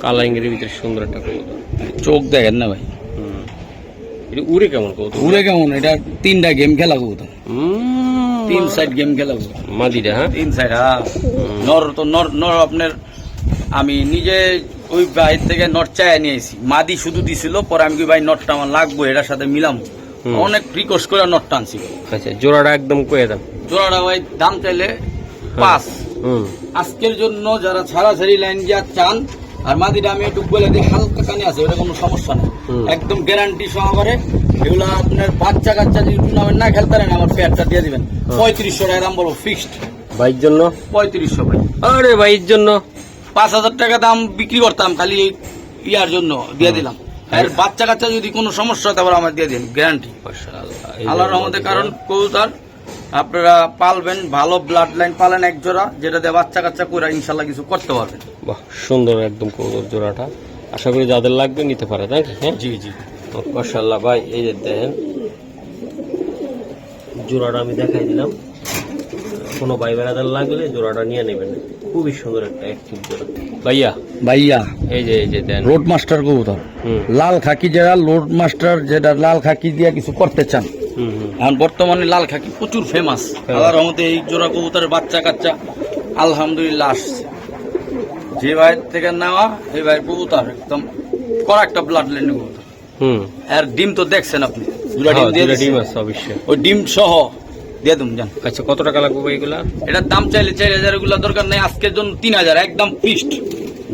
কালা ইংরেজির ভিতরে সুন্দর একটা কবুতর। চোখ দেখেন না ভাই, এটা উড়ে কেমন কবুতর? উড়ে কেমন? এটা 3টা গেম খেলা কবুতর, 3 সাইড গেম খেলা কবুতর মাদিটা। হ্যাঁ, 3 সাইড। হ্যাঁ, নর তো নর নর আপনার আমি নিজে ওই বাইর থেকে নট চায় নিয়েছি, মাদি শুধু দিছিল। পরে আমি কি ভাই নটটা আমার লাগবে, এটার সাথে মিলাম, অনেক রিকোয়েস্ট করে নটটা আনছি। আচ্ছা, জোড়াটা একদম কয়ে দাম। জোড়াটা ভাই দাম চাইলে 5। আজকের জন্য যারা ছাড়াছাড়ি লাইন যা চান, আর মাদিটা আমি একটু বলে দিই, হালকা কানে আছে, ওটা কোনো সমস্যা নেই, একদম গ্যারান্টি সহকারে। এগুলো আপনার বাচ্চা কাচ্চা যদি টুর্নামেন্ট না খেলতে পারেন, আমার পেয়ারটা দিয়ে দিবেন। 3500 টাকা দাম বলবো, ফিক্সড। ভাইয়ের জন্য 3500 ভাই। আরে ভাইয়ের জন্য 5000 টাকা দাম বিক্রি করতাম, খালি ইয়ার জন্য দিয়ে দিলাম। আর বাচ্চা কাচ্চা যদি কোনো সমস্যা হয় তারপর আমার দিয়ে দিন, গ্যারান্টি আল্লাহর রহমতে। কারণ কবুতর আপনারা পালবেন, ভালো ব্লাড লাইন পালেন এক জোড়া, যেটাতে বাচ্চা কাচ্চা করে ইনশাল্লাহ কিছু করতে পারবেন। বাহ, সুন্দর একদম কবুতর জোড়াটা। আশা করি যাদের লাগবে নিতে পারে, তাই কি? হ্যাঁ, জি জি। মাশাআল্লাহ ভাই, এই যে দেখেন জোড়াটা আমি দেখাই দিলাম। কোনো ভাই বেড়াদার লাগলে জোড়াটা নিয়ে নেবেন, খুবই সুন্দর একটা অ্যাক্টিভ জোড়া। ভাইয়া ভাইয়া এই যে দেন রোড মাস্টার কবুতর, লাল খাকি, যারা লোড মাস্টার যেটা লাল খাকি দিয়ে কিছু করতে চান। এখন বর্তমানে লাল খাকি প্রচুর ফেমাস। আল্লাহর রহমতে এই জোড়া কবুতরের বাচ্চা কাচ্চা আলহামদুলিল্লাহ আসছে। যে ভাইয়ের থেকে নেওয়া এই ভাইয়ের কবুতর একদম কড়া একটা ব্লাড লাইনের কবুতর। আর ডিম তো দেখছেন আপনি, দুটা ডিম দিয়ে ডিম আছে অবশ্যই। ওই ডিম সহ দিয়ে দুম জান। আচ্ছা, কত টাকা লাগবে ভাই এগুলা? এটার দাম চাইলে 4000, এগুলা দরকার নেই, আজকের জন্য 3000 একদম ফিক্সড,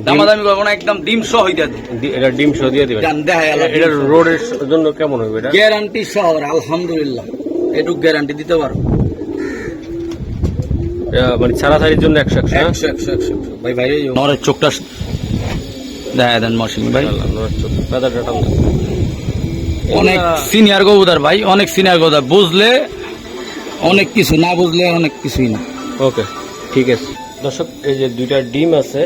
দামাদামি করবো না, একদম ডিম সহ দিয়ে দেবো। এটা ডিম সহ দিয়ে দিবেন? জান দেখাই আল্লাহ। এটা রোডের জন্য কেমন হবে এটা? গ্যারান্টি সহ আলহামদুলিল্লাহ, এটুক গ্যারান্টি দিতে পারো। মানে ছাড়াছাড়ির জন্য 100 হ্যাঁ? 100 ভাই ভাই নরের চোখটা দেখা দেন মহসিন ভাই। অনেক সিনিয়র কবুতর ভাই, অনেক সিনিয়র কবুতর, বুঝলে অনেক কিছু, না বুঝলে অনেক কিছুই না। ওকে, ঠিক আছে দর্শক, এই যে দুইটা ডিম আছে,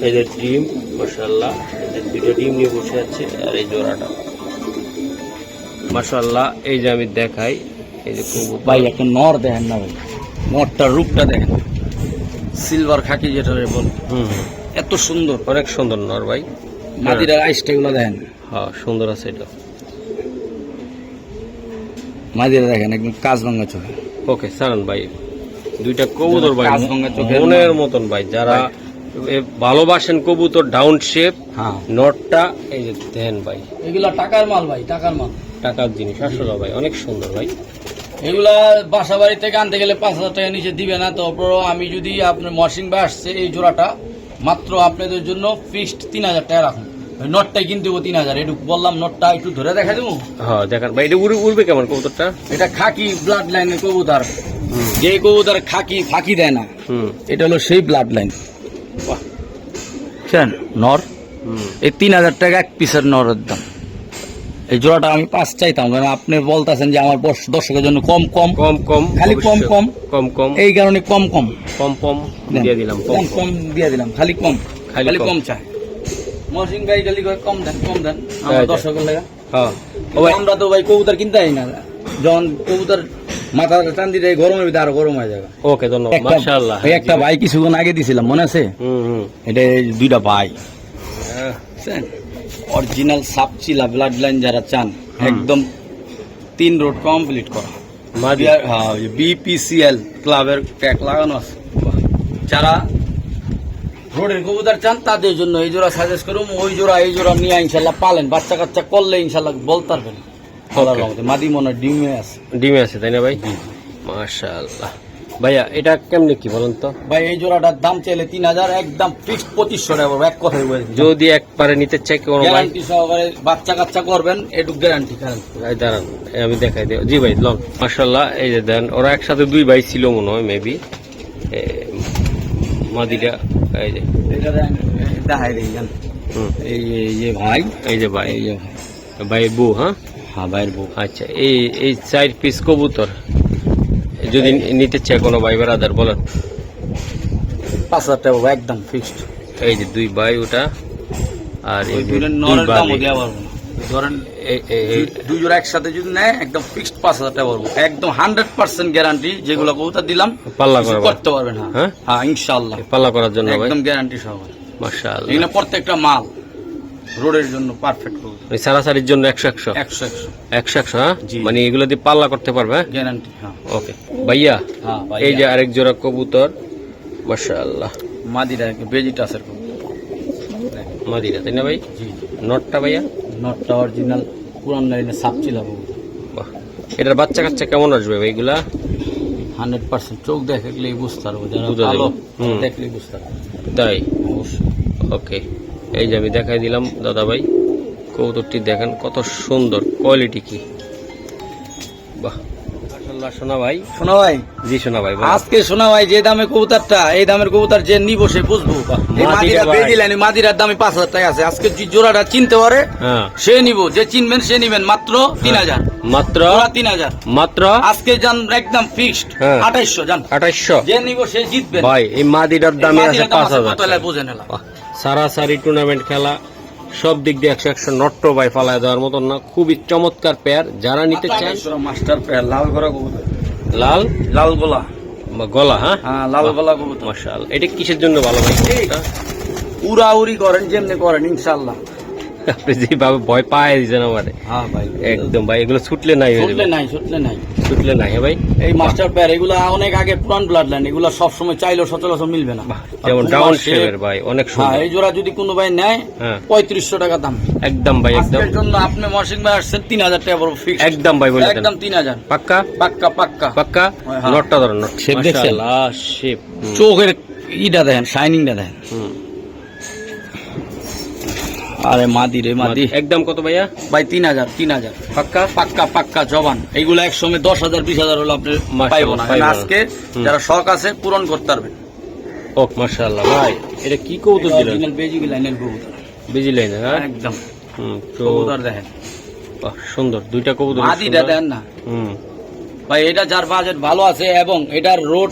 এই যে ডিম, মাশাআল্লাহ, এই যে দুইটা ডিম নিয়ে বসে আছে, আর এই জোড়াটা মাশাআল্লাহ। এই যে আমি দেখাই, এই যে ভাই একটা নর দেখেন না ভাই, নরটার রূপটা দেখেন, সিলভার খাকি যেটা বল, এত সুন্দর, অনেক সুন্দর নর ভাই। মাদিরার আইসটা গুলো দেখেন, হ্যাঁ সুন্দর আছে এটা। মাদিরা দেখেন একদম কাজ ভাঙা চোখে। ওকে সারান ভাই, দুইটা কবুতর ভাই কাজভাঙা চোখের মনের মতন ভাই, যারা ভালোবাসেন কবুতর ডাউন শেপ, হ্যাঁ নটটা এই যে দেন ভাই, এগুলা টাকার মাল ভাই, টাকার মাল, টাকার জিনিস আসলে ভাই, অনেক সুন্দর ভাই। এগুলা বাসা বাড়ি থেকে আনতে গেলে 5000 টাকা নিচে দিবে না। তারপর আমি যদি আপনার মশিং বা আসছে এই জোড়াটা মাত্র আপনাদের জন্য ফিক্সড 3000 টাকা রাখুন। নটটাই কিনতে 3000, একটু বললাম নটটা একটু ধরে দেখা দেবো। হ্যাঁ দেখান ভাই, এটা উড়বে কেমন কবুতরটা? এটা খাকি ব্লাড লাইনের কবুতর, যে কবুতর খাকি ফাঁকি দেয় না, এটা হলো সেই ব্লাড লাইন। নর এই 3000 টাকা এক পিসের নরের দাম। এই জোড়াটা আমি 5 চাইতাম, কারণ আপনি বলতেছেন যে আমার দর্শকের জন্য কম কম কম কম খালি কম কম কম কম, এই কারণে কম কম কম কম দিয়ে দিলাম, কম কম দিয়ে দিলাম, খালি কম, খালি খালি কম। কম চাই। মহসিন ভাই খালি কম দেন, কম দেন আমার দর্শকের লাগা। হ্যাঁ আমরা তো ভাই কবুতর কিনতে হয় না, যখন কবুতর মাথা টান দিতে গরমের ভিতরে আরো গরম হয়ে যাবে। ওকে ধন্যবাদ, মাশাআল্লাহ। একটা ভাই কিছুক্ষণ আগে দিছিলাম, মনে আছে? এটা দুইটা ভাই অরিজিনাল সাপচিলা ব্লাড লাইন যারা চান, একদম 3 রোড কমপ্লিট করা, বিপিসিএল ক্লাবের ট্যাগ লাগানো আছে। যারা রোডের কবুতর চান তাদের জন্য এই জোড়া সাজেস্ট করুন। ওই জোড়া এই জোড়া নিয়ে ইনশাল্লাহ পালেন, বাচ্চা কাচ্চা করলে ইনশাল্লাহ বলতে পারবেন। মাদি মনে ডিমে আছে, ডিমে আছে তাই না ভাই? মাশাআল্লাহ। ভাইয়া এটা কেমনে কি বলেন তো? ভাই এই জোড়াটার দাম চাইলে 3000, একদম ফিক্সড 2500 টাকা পড়বে, এক কথাই বলে দিই। যদি একবারে নিতে চাই কোনো ভাই, গ্যারান্টি সহকারে বাচ্চা কাচ্চা করবেন, একটু গ্যারান্টি করেন। দাঁড়ান আমি দেখাই দিই। জি ভাই লন, মাশাআল্লাহ। এই যে দেন, ওরা একসাথে 2 ভাই ছিল মনে হয়, মেবি মাদিটা। এই যে এটা দেখাই দিই জান, এই যে ভাই, এই যে ভাই, এই যে ভাই বউ, হ্যাঁ হ্যাঁ ভাইয়ের বউ। আচ্ছা, এই 4 পিস কবুতর যদি নিতে চায় কোনো ভাই বেড়াদার বলেন? 5000 টাকা পড়বে, একদম ফিক্সড। এই যে 2 ভাই ওটা, আর এই যে নরের দামও দেওয়া পারবো না। ধরেন দুই জোড়া একসাথে যদি নেয় একদম ফিক্সড 5000 টাকা পড়বো, একদম 100% গ্যারান্টি। যেগুলো কবুতর দিলাম পাল্লা কিছু করতে পারবেন। হ্যাঁ হ্যাঁ ইনশাআল্লাহ, পাল্লা করার জন্য ভাই একদম গ্যারান্টি সহকারে। মাশাআল্লাহ, এখানে প্রত্যেকটা মাল রোডের জন্য পারফেক্ট কবুতর, ওই সারাসারির জন্য 100 100 হ্যাঁ, মানে এগুলো দিয়ে পাল্লা করতে পারবে গ্যারান্টি। হ্যাঁ ওকে ভাইয়া। হ্যাঁ এই যে আরেক জোড়া কবুতর, মাশাআল্লাহ, মাদিরা বেজিটাসের কবুতর, মাদিরা তাই না ভাই? জি। নটটা ভাইয়া? নটটা অরিজিনাল পুরান লাইনের সাপচিলা কবুতর। বাহ, এটার বাচ্চা কাচ্চা কেমন আসবে ভাই এগুলা? 100% চোখ দেখলেই বুঝতে পারবো, যারা বুঝা ভালো যাবে। দেখলেই বুঝতে পারবো। তাই? অবশ্যই। ওকে, এই যে আমি দেখাই দিলাম দাদা ভাই, কবুতরটি দেখেন কত সুন্দর, কোয়ালিটি কি, বাহ মাশাআল্লাহ। সোনা ভাই, শোনা ভাই, জি সোনা ভাই, বলেন। আজকে শোনা ভাই যে দামে কবুতরটা, এই দামের কবুতর যে নিবো সে বুঝবো। এই মাদিরা ভাই। বেজি লাইনে মাদিরার দামে 5000 টাকা আছে। আজকে যে জোড়াটা চিনতে পারে হ্যাঁ সে নিবো, যে চিনবেন সে নিবেন মাত্র 3000, মাত্র জোড়া 3000 মাত্র। আজকে যান একদম ফিক্সড হ্যাঁ। 2800 যান, 2800 যে নিবো সে জিতবেন ভাই। এই মাদিরার দামে আছে 5000। বুঝে নিলাম। সারাসারি টুর্নামেন্ট খেলা, সব দিক দিয়ে 100 নট্ট ভাই ফালায় দেওয়ার মতন না, খুবই চমৎকার পেয়ার। যারা নিতে চান, মাস্টার পেয়ার লাল গলা কবুতর, লাল লাল গলা গলা, হ্যাঁ হ্যাঁ লাল গলা কবুতর। মাশাআল্লাহ। এটা কিসের জন্য ভালো ভাই? উড়াউড়ি করেন যেমনি করেন ইনশাআল্লাহ আপনি যেভাবে ভয় পায় দিয়েছেন আমারে হ্যাঁ ভাই একদম ভাই, এগুলো ছুটলে নাই হয়ে ছুটলে যাবে, নাই ছুটলে নাই ছুটলে নাই। হ্যাঁ ভাই, এই মাস্টার পেয়ার এগুলা অনেক আগে পুরান ব্লাড লাইন, এগুলা সবসময় চাইলেও সচরাচর মিলবে না। যেমন আর ডাউন পুমা শেপের শেপ, ভাই, অনেক হ্যাঁ সুন্দর এই জোড়া যদি কোনো ভাই নেয় হ্যাঁ 3500 টাকা দাম। একদম ভাই, একদম আজকের জন্য আপনি মর্শিং ভাই আসছেন 3000 টাকা পড়বে ফিক্স, একদম ভাই বলে দেন, একদম 3000 পাক্কা পাক্কা পাক্কা। পাক্কা। হ্যাঁ। নটটা ধরুন, নট Shape দেখছেন? মাশাআল্লাহ, শেপ চোখের ইটা দেখেন, শাইনিংটা দেখেন। আরে মাদি রে মাদি। একদম কত ভাইয়া? ভাই 3000 পাক্কা পাক্কা পাক্কা জবান। এইগুলো একসঙ্গে 10,000 20,000 হলো আপনি মাশাআল্লাহ, পাইবো না। পাইবো না। আজকে যারা শখ আছে পূরণ করতে পারবে। ও মাশাআল্লাহ ভাই, এটা কি কবুতর দিলেন? অরিজিনাল বেজিক লাইনের কবুতর বেজি লাইনে হ্যাঁ একদম। তো কবুতর দেখেন, বাহ, সুন্দর দুইটা কবুতর, মাদিটা দেন না ভাই। এটা যার বাজেট ভালো আছে এবং এটার রোড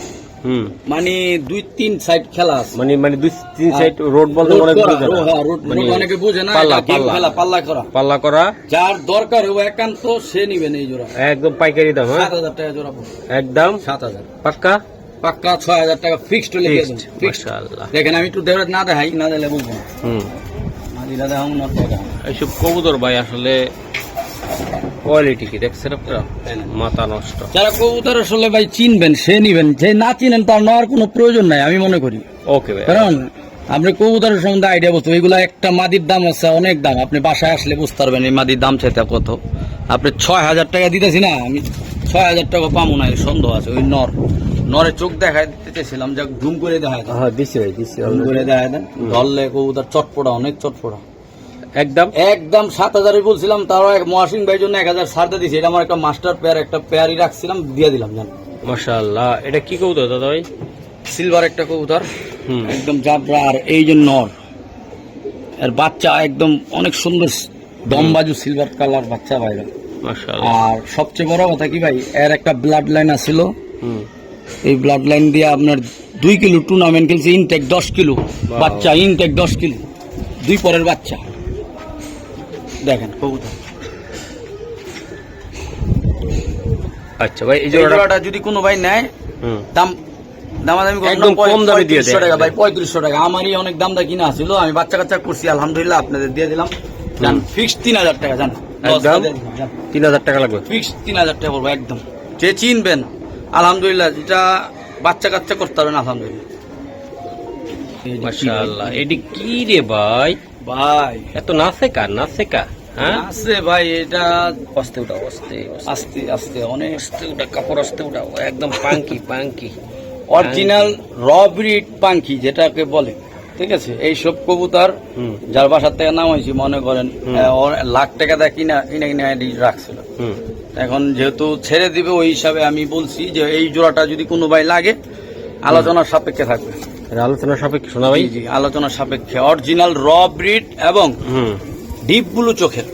মানে 2-3 সাইড খেলা আছে, মানে মানে দুই তিন সাইড রোড বলতে রোড অনেক করা, বুঝে না। হ্যাঁ, রোড মানে অনেকে বুঝে না, পাল্লা, এটা গেম পাল্লা। খেলা, পাল্লা করা। পাল্লা করা যার দরকার হবে একান্ত সে নিবেন এই জোড়া। একদম পাইকারি দাম হ্যাঁ 7,000 টাকা জোড়া পড়বে, একদম 7,000 পাক্কা পাক্কা। 6,000 টাকা ফিক্সড হলে দিয়ে দেবো, ফিক্সড। মাশাআল্লাহ। দেখেন আমি একটু দেওয়ার না দেখাই, না দিলে বুঝবো না। মাদিরা দেখাম না টাকা। এইসব কবুতর ভাই আসলে কোয়ালিটি কি দেখছেন আপনারা, মাথা নষ্ট। যারা কবুতর আসলে ভাই চিনবেন সে নিবেন, যে না চিনেন তার নেওয়ার কোনো প্রয়োজন নাই আমি মনে করি। ওকে ভাই, কারণ আপনি কবুতরের সম্বন্ধে আইডিয়া বুঝতে, এগুলা একটা মাদির দাম আছে অনেক দাম। আপনি বাসায় আসলে বুঝতে পারবেন এই মাদির দাম চাইতে কত। আপনি 6,000 টাকা দিতেছি না, আমি 6,000 টাকা পাবো না, এই সন্দেহ আছে। ওই নরের চোখ দেখায় দিতেছিলাম, যা ঘুম করে দেখায় দেন, হ্যাঁ দিছি ভাই, দিছি ঘুম করে দেখায় দেন। ধরলে কবুতর চটপটা, অনেক চটপটা। একদম একদম 7,000 বলছিলাম, তারও এক মহাসিং ভাইয়ের জন্য 1,000 ছাড়তে দিছি। এটা আমার একটা মাস্টার পেয়ার, একটা পেয়ারই রাখছিলাম, দিয়ে দিলাম জান। মাশাআল্লাহ। এটা কি কবুতর দাদা ভাই? সিলভার একটা কবুতর, একদম জাবরা। আর এই যে নর, এর বাচ্চা একদম অনেক সুন্দর দমবাজু সিলভার কালার বাচ্চা ভাইরা। মাশাআল্লাহ। আর সবচেয়ে বড় কথা কি ভাই, এর একটা ব্লাড লাইন আছিল, এই ব্লাড লাইন দিয়ে আপনার 2 কিলো টুর্নামেন্ট খেলছে, ইনটেক 10 কিলো বাচ্চা, ইনটেক 10 কিলো, 2 পরের বাচ্চা। দেখেন কবুতর। আচ্ছা ভাই, এই এই জোড়াটা জোড়াটা যদি কোনো ভাই নেয়, দাম দামাদামি করবেন একদম কম দামে দিয়ে দেয়। 3500 টাকা ভাই, 3500 টাকা। আমারই অনেক দাম দা কিনা ছিল, আমি বাচ্চা কাচ্চা করছি, আলহামদুলিল্লাহ আপনাদের দিয়ে দিলাম। জান ফিক্সড 3,000 টাকা, জান একদম 3000 টাকা লাগবে। ফিক্সড 3,000 টাকা বলবো একদম। যে চিনবেন আলহামদুলিল্লাহ, যেটা বাচ্চা কাচ্চা করতে পারবেন আলহামদুলিল্লাহ। মাশাআল্লাহ। এডি কি রে ভাই? ভাই এত নাচে কা, নাচে কা হ্যাঁ? আছে ভাই, এটা আস্তে উঠাও, আস্তে আস্তে আস্তে অনেক আস্তে উঠা, কাপড় আস্তে উঠাও, একদম পাঙ্কি পাঙ্কি অরিজিনাল র ব্রিড পাঙ্কি যেটাকে বলে, ঠিক আছে। এইসব কবুতর যার বাসার থেকে নাম হয়েছে, মনে করেন লাখ টাকা দিয়ে কিনা কিনা কিনা রাখছিল। এখন যেহেতু ছেড়ে দিবে, ওই হিসাবে আমি বলছি যে এই জোড়াটা যদি কোনো ভাই লাগে, আলোচনার সাপেক্ষে থাকবে। আলোচনা সাপেক্ষে শোনা ভাই। জি, জি, আলোচনার সাপেক্ষে। অরিজিনাল র ব্রিড এবং ডিপ ব্লু চোখের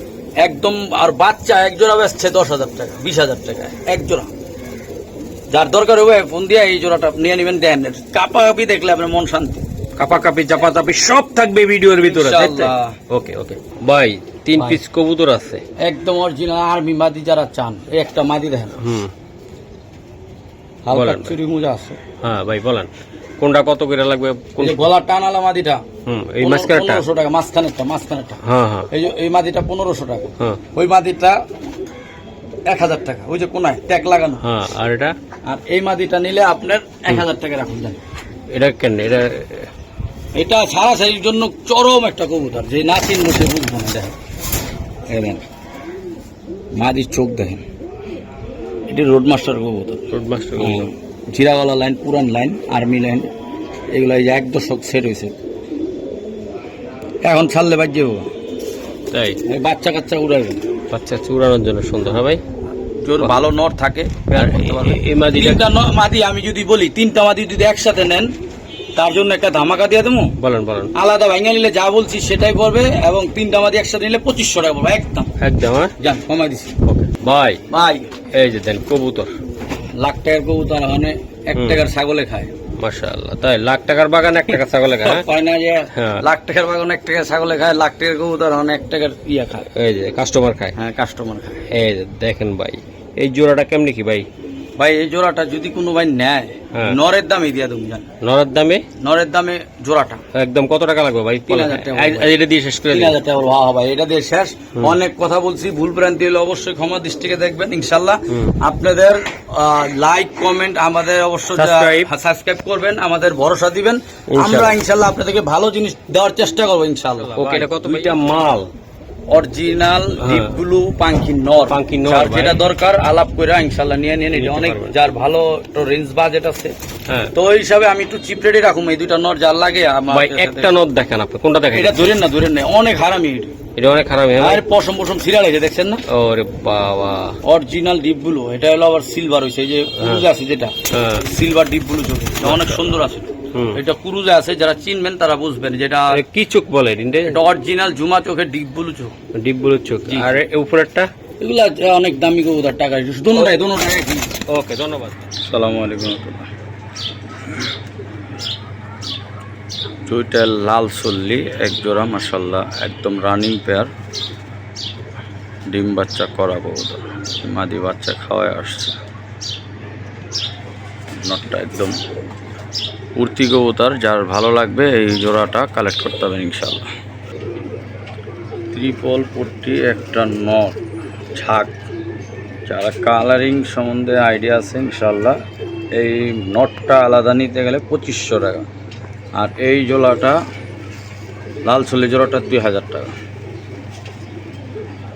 একদম। আর বাচ্চা এক জোড়া বেচছে 10,000 টাকা, 20,000 টাকা এক জোড়া। যার দরকার হবে ফোন দিয়ে এই জোড়াটা নিয়ে নেবেন। দেন কাপাকাপি দেখলে আপনার মন শান্তি। কাপাকাপি চাপাচাপি সব থাকবে ভিডিওর ভিতরে। ইনশাআল্লাহ। ওকে ওকে ভাই, 3 ভাই। পিস কবুতর আছে একদম অরিজিনাল আর্মি মাদি যারা চান, এই একটা মাদি দেখেন, হালকা বলেন ভাই। চুরি মোজা আছে। হ্যাঁ ভাই বলেন, কোনটা কত করে লাগবে? এই যে গলা টানালা মাদিটা, এই মাঝখানেরটা? 1500 টাকা। মাঝখানেরটা হ্যাঁ হ্যাঁ এই যে এই মাদিটা 1500 টাকা। হ্যাঁ ওই মাদিটা 1,000 টাকা, ওই যে কোনায় ট্যাগ লাগানো। হ্যাঁ। আর এটা? আর এই মাদিটা নিলে আপনার 1,000 টাকা রাখুন দেন। এটা কেন? এটা এটা সারা সারির জন্য চরম একটা কবুতর, যে না চিনবো সে বুঝবো না। দেখেন দেখেন মাদির চোখ দেখেন, এটি রোড মাস্টার কবুতর, রোড মাস্টার জিরাওয়ালা লাইন, পুরান লাইন, আর্মি লাইন, এগুলো এই যে 1 দশক সেট হয়েছে। এখন ছাড়লে বাজ্যে বাবা, তাই এই বাচ্চা কাচ্চা উড়াইবে। বাচ্চা চুরানোর জন্য সুন্দর। হ্যাঁ ভাই, জোর ভালো নর থাকে। আর এই মাদিটা 3টা মাদি আমি যদি বলি, 3টা মাদি যদি একসাথে নেন, তার জন্য একটা ধামাকা দিয়ে দেবো। বলেন বলেন। আলাদা ভাঙা নিলে যা বলছি সেটাই পড়বে, এবং 3টা মাদি একসাথে নিলে 2500 টাকা পড়বে একদম। একদম হ্যাঁ। যান কমাই দিছি ওকে ভাই, ভাই। এই যে দেন কবুতর, লাখ টাকার কবুতর মানে 1 টাকার ছাগলে খায়। মাশাআল্লাহ। তাই লাখ টাকার বাগান 1 টাকা ছাগলে খায় হ্যাঁ? হয় না যে হ্যাঁ। লাখ টাকার বাগান 1 টাকার ছাগলে খায়, লাখ টাকার কবুতর 1 টাকার ইয়া খায়। এই যে কাস্টমার খায়। হ্যাঁ কাস্টমার খায়। এই যে দেখেন ভাই, এই জোড়াটা কেমনি কি ভাই? ভাই এই জোড়াটা যদি কোনো ভাই নেয় হ্যাঁ। নরের দামে দিয়ে দেবো জান, নরের দামে নরের দামে জোড়াটা একদম কত টাকা লাগবে ভাই? 3,000 টাকা আই- ভাই। এটা দিয়ে শেষ করে দিন। 3,000 টাকা বলবো। হ্যাঁ ভাই এটা দিয়ে শেষ। অনেক কথা বলছি, ভুল ভ্রান্তি হলে অবশ্যই ক্ষমা দৃষ্টিকে দেখবেন ইনশাল্লাহ। আপনাদের লাইক কমেন্ট আমাদের অবশ্যই সাবস্ক্রাইব করবেন, আমাদের ভরসা দিবেন, আমরা ইনশাল্লাহ আপনাদেরকে ভালো জিনিস দেওয়ার চেষ্টা করবো ইনশাল্লাহ। ওকে, এটা কত ভাই? দুইটা মাল অরিজিনাল ডিপ ব্লু পাঙ্কি নর, পাঙ্কি নর যার ভাই। যেটা দরকার আলাপ করে ইনশাল্লাহ নিয়ে নিন। এটা অনেক যার ভালো একটু রেঞ্জ বাজেট আছে, হ্যাঁ তো ওই হিসাবে আমি একটু চিপ রেটে রাখুম। এই দুইটা নর যার লাগে আমার ভাই, একটা নোট দেখেন আপনি, কোনটা দেখেন? এটা ধরেন না, ধরেন না, অনেক হারামি এটা। এটা অনেক খারাপ হ্যাঁ ভাই? আর পশম পশম সিরিয়াল আছে দেখছেন না, ওরে বাবা, অরিজিনাল ডিপ ব্লু। এটা হলো আবার সিলভার হইছে, এই যে কুরুজে আছে যেটা হ্যাঁ সিলভার ডিপ ব্লু চোখ, এটা অনেক সুন্দর আছে। এটা কুরুজে আছে, যারা চিনবেন তারা বুঝবেন যেটা আরে কি চোখ বলে এটা? এটা অরিজিনাল জুমা চোখের ডিপ ব্লু চোখ। ডিপ ব্লু চোখ। জি। আর এর উপরেরটা? এগুলা অনেক দামি কবুতর, টাকা দুটোটাই একই। ওকে, ধন্যবাদ। আসসালামু আলাইকুম। দুইটা লাল চল্লি এক জোড়া মাশাল্লাহ, একদম রানিং পেয়ার, ডিম বাচ্চা করা কবুতর, মাদি বাচ্চা খাওয়ায় আসছে। নটটা একদম উর্তি কবুতর, যার ভালো লাগবে এই জোড়াটা কালেক্ট করতে হবে ইনশাল্লাহ। ত্রিপল পট্টি একটা নট ঝাঁক, যারা কালারিং সম্বন্ধে আইডিয়া আছে ইনশাল্লাহ এই নটটা আলাদা নিতে গেলে 2500 টাকা, আর এই জোড়াটা লাল চল্লি জোড়াটা 2000 টাকা।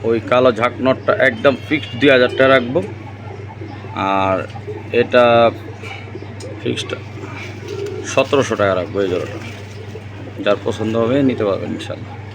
ওই কালো ঝাঁক নটটা একদম ফিক্সড 2000 টাকা রাখবো, আর এটা ফিক্সড 1700 টাকা রাখবো এই জোড়াটা। যার পছন্দ হবে নিতে পারবেন ইনশাল্লাহ।